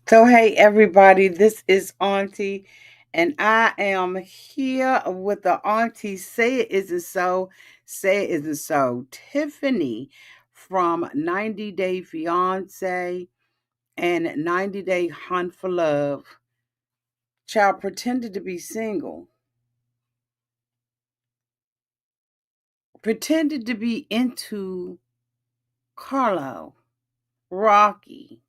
So, hey everybody, this is Auntie, and I am here with the Auntie Say It Isn't So, Say It Isn't So, Tiffany from 90 Day Fiance and 90 Day Hunt for Love. Child pretended to be single, pretended to be into Carlo, Rocky,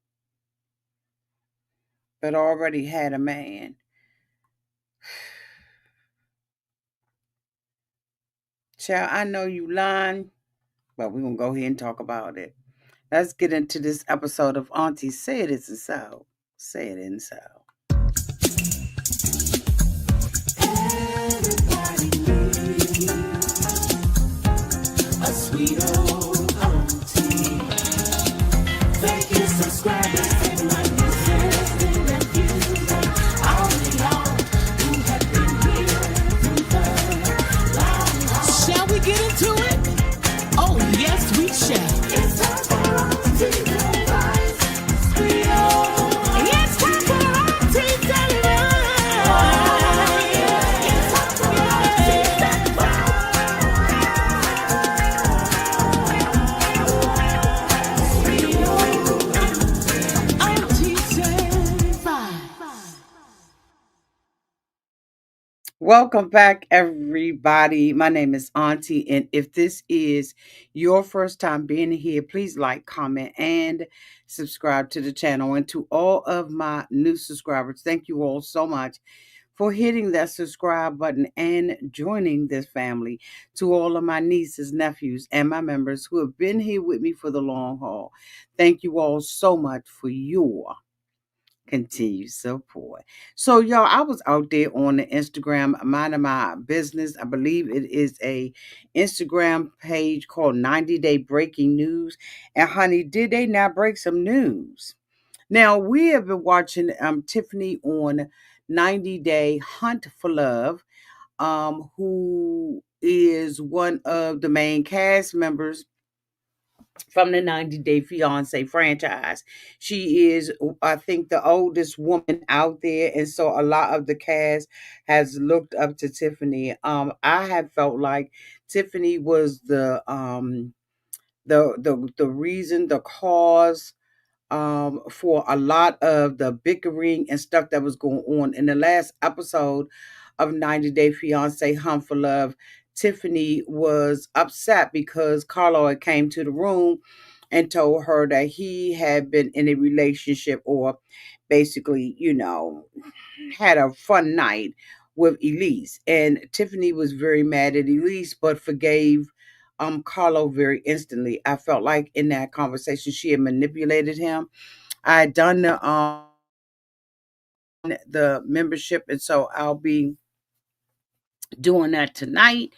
but already had a man. Child, I know you lying, but we're going to go ahead and talk about it. Let's get into this episode of Auntie Say It Isn't So. Say it isn't so. Everybody needs a sweet old auntie. Thank you, subscribers and my nieces and nephews and all of y'all who have been here through the long haul. Shall we get into it? Oh, yes, we shall. It's time for Auntie Advice. Sweet old. It's time for Auntie Welcome back, everybody. My name is Auntie, and if this is your first time being here, please like, comment, and subscribe to the channel. And to all of my new subscribers, thank you all so much for hitting that subscribe button and joining this family. To all of my nieces, nephews, and my members who have been here with me for the long haul, thank you all so much for your continued support. So, y'all, I was out there on the Instagram minding my business. I believe it is a Instagram page called 90 Day Breaking News. And honey, did they not break some news? Now, we have been watching Tiffany on 90 Day Hunt for Love, who is one of the main cast members from the 90 Day Fiance franchise. She is, I think, the oldest woman out there. And so a lot of the cast has looked up to Tiffany. I have felt like Tiffany was the reason, the cause for a lot of the bickering and stuff that was going on. In the last episode of 90 Day Fiance Hunt for Love, Tiffany was upset because Carlo had came to the room and told her that he had been in a relationship or basically, had a fun night with Elise. And Tiffany was very mad at Elise, but forgave Carlo very instantly. I felt like in that conversation she had manipulated him. I had done the membership, and so I'll be doing that tonight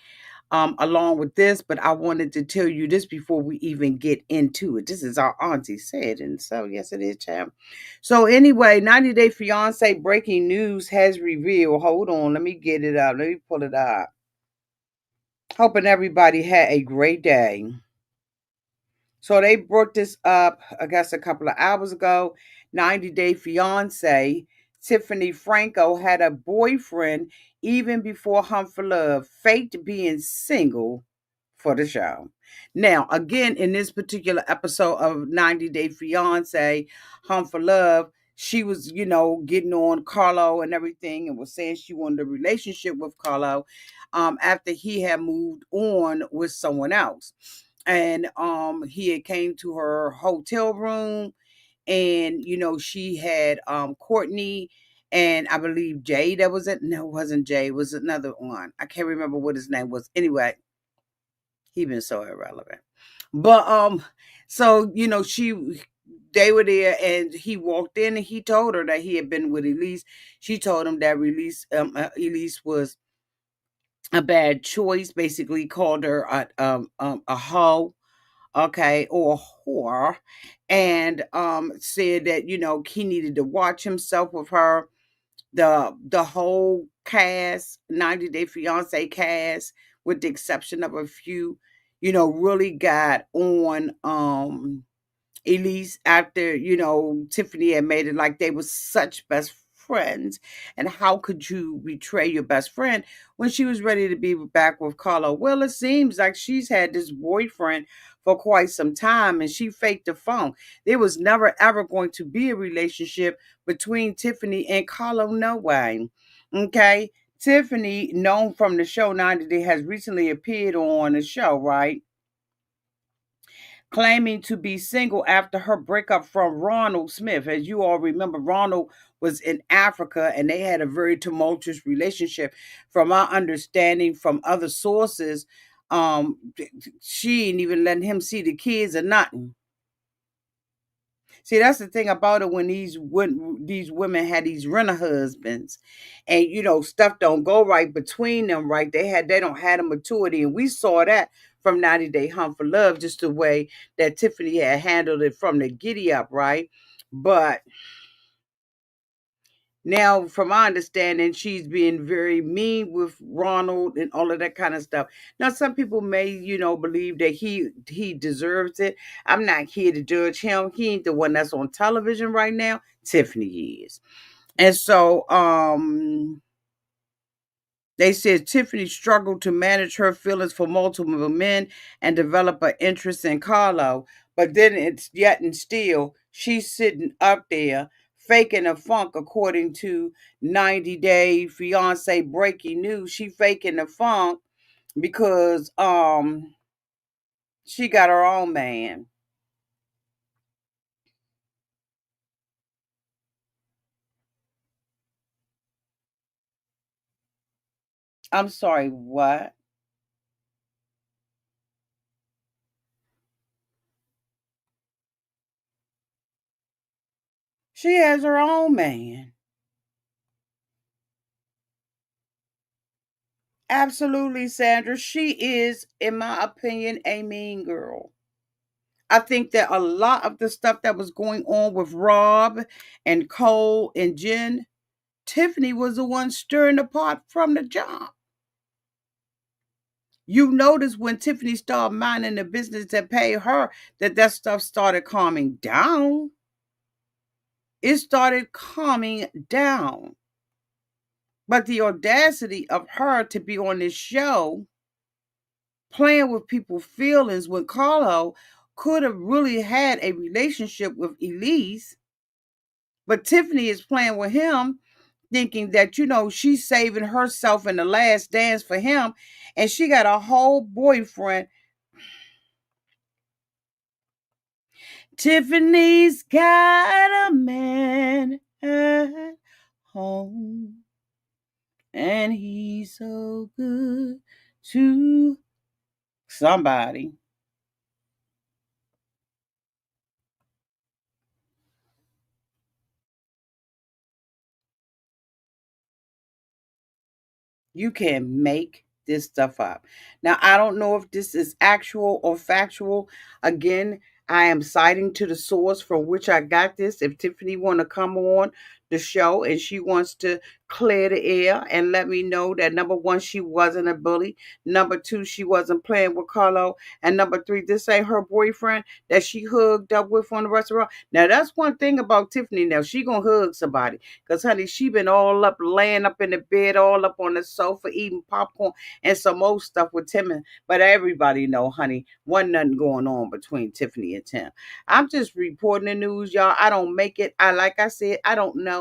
along with this. But I wanted to tell you this before we even get into it. This is our auntie said, and so yes, it is, champ. So anyway, 90 Day Fiance breaking news has revealed. Hold on, let me get it up. Let me pull it up. Hoping everybody had a great day. So they brought this up, I guess, a couple of hours ago. 90 Day Fiance, Tiffany Franco had a boyfriend even before Hunt for Love, faked being single for the show. Now, again, in this particular episode of 90 Day Fiance, Hunt for Love, she was, getting on Carlo and everything and was saying she wanted a relationship with Carlo after he had moved on with someone else. And he had came to her hotel room, and she had Courtney and I believe Jay. That was it. No, it wasn't Jay. It was another one. I can't remember what his name was. Anyway, he been so irrelevant. But so they were there, and he walked in and he told her that he had been with Elise. She told him that Elise was a bad choice. Basically, called her a hoe, okay, or a whore, and said that he needed to watch himself with her. The whole cast, 90 Day Fiance cast, with the exception of a few, really got on Elise after, Tiffany had made it like they were such best friends. And how could you betray your best friend when she was ready to be back with Carlo? Well, it seems like she's had this boyfriend for quite some time and she faked the phone. There was never ever going to be a relationship between Tiffany and Carlo, no way. Okay. Tiffany, known from the show 90 Day, has recently appeared on the show, right? Claiming to be single after her breakup from Ronald Smith. As you all remember, Ronald was in Africa and they had a very tumultuous relationship. From our understanding from other sources, she ain't even letting him see the kids or nothing. See, that's the thing about it when these women had these renter husbands, and stuff don't go right between them. Right, they don't have the maturity, and we saw that from 90 Day Hunt for Love, just the way that Tiffany had handled it from the giddy up. Right, but now, from my understanding, she's being very mean with Ronald and all of that kind of stuff. Now, some people may, believe that he deserves it. I'm not here to judge him. He ain't the one that's on television right now. Tiffany is. And so, they said Tiffany struggled to manage her feelings for multiple men and develop an interest in Carlo. But then it's yet and still, she's sitting up there faking a funk, according to 90 Day Fiance breaking news. She faking the funk because she got her own man. I'm sorry, what? She has her own man. Absolutely, Sandra. She is, in my opinion, a mean girl. I think that a lot of the stuff that was going on with Rob and Cole and Jen, Tiffany was the one stirring the pot from the jump. You notice when Tiffany started minding the business that paid her, that stuff started calming down. It started calming down. But the audacity of her to be on this show playing with people's feelings when Carlo could have really had a relationship with Elise. But Tiffany is playing with him, thinking that, she's saving herself in the last dance for him. And she got a whole boyfriend. Tiffany's got a man at home. And he's so good to somebody. You can make this stuff up. Now, I don't know if this is actual or factual. Again, I am citing to the source from which I got this. If Tiffany want to come on the show and she wants to clear the air and let me know that number one, she wasn't a bully. Number two, she wasn't playing with Carlo. And number three, this ain't her boyfriend that she hugged up with on the restaurant. Now, that's one thing about Tiffany. Now, she gonna hug somebody. Because, honey, she been all up, laying up in the bed, all up on the sofa, eating popcorn and some old stuff with Tim. But everybody know, honey, wasn't nothing going on between Tiffany and Tim. I'm just reporting the news, y'all. I don't make it. Like I said, I don't know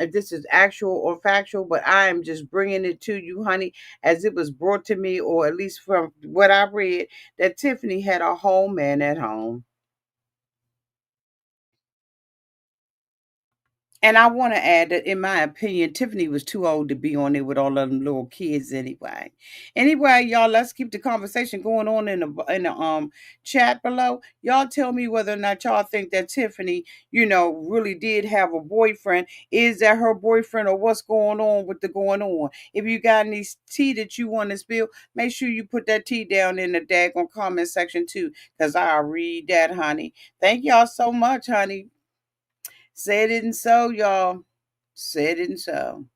if this is actual or factual, but I am just bringing it to you, honey, as it was brought to me, or at least from what I read, that Tiffany had a whole man at home. And I want to add that, in my opinion, Tiffany was too old to be on there with all of them little kids anyway. Anyway, y'all, let's keep the conversation going on in the chat below. Y'all tell me whether or not y'all think that Tiffany, really did have a boyfriend. Is that her boyfriend, or what's going on with the going on? If you got any tea that you want to spill, make sure you put that tea down in the daggone comment section too, because I'll read that, honey. Thank y'all so much, honey. Said it and so, y'all. Said it and so.